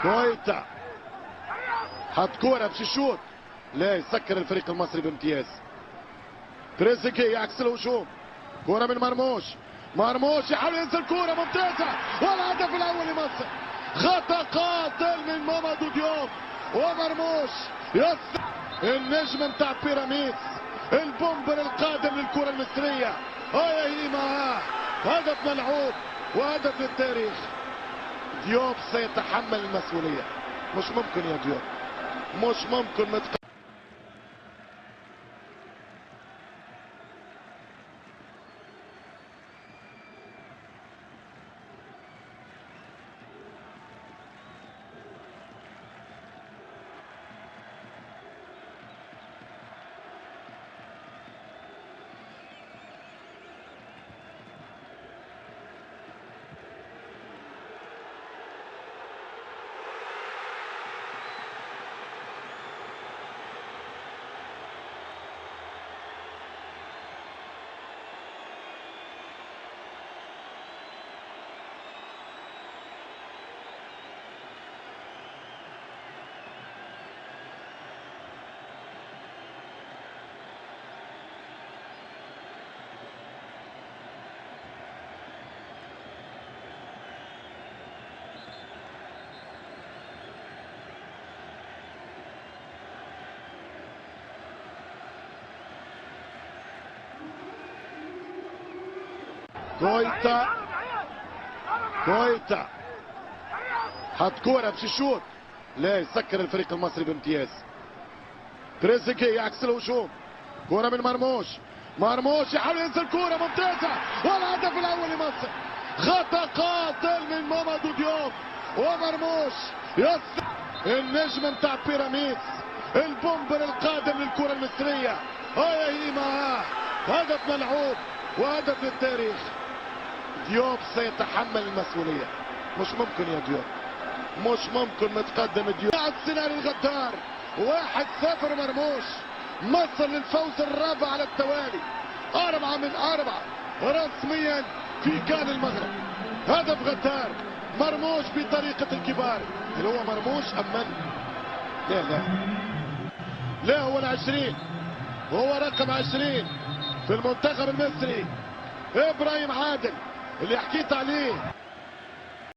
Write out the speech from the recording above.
كويتا حط كوره باش يشوط، لا يسكر الفريق المصري بامتياز. تريزيجيه يعكس الهجوم، كوره من مرموش يحاول ينزل كوره ممتازه، والهدف الاول لمصر. خطا قاتل من مامادو ديوب ومرموش النجم نتاع بيراميدز، البومبر القادم للكره المصريه. هي معاه هدف ملعوب وهدف للتاريخ. ديوب سيتحمل المسؤوليه، مش ممكن يا ديوب، مش ممكن. كويتا حط كوره باش يشوط، لا يسكر الفريق المصري بامتياز. تريزيجيه يعكس الهجوم، كوره من مرموش يحاول ينزل كوره ممتازه، والهدف الاول لمصر. خطا قاتل من مامادو ديوب ومرموش النجم نتاع بيراميدز، البومبر القادم للكره المصريه. هي معاه هدف ملعوب وهدف للتاريخ. ديوب سيتحمل المسؤوليه، مش ممكن يا ديوب، مش ممكن. متقدم ديوب بعد سيناريو الغدار 1-0. مرموش مصر للفوز الرابع على التوالي، 4 من 4 رسميا في كان المغرب. هدف غدار مرموش بطريقة الكبار. هل هو مرموش أم من؟ لا هو ال20، هو رقم 20 في المنتخب المصري، إبراهيم عادل اللي حكيت عليه.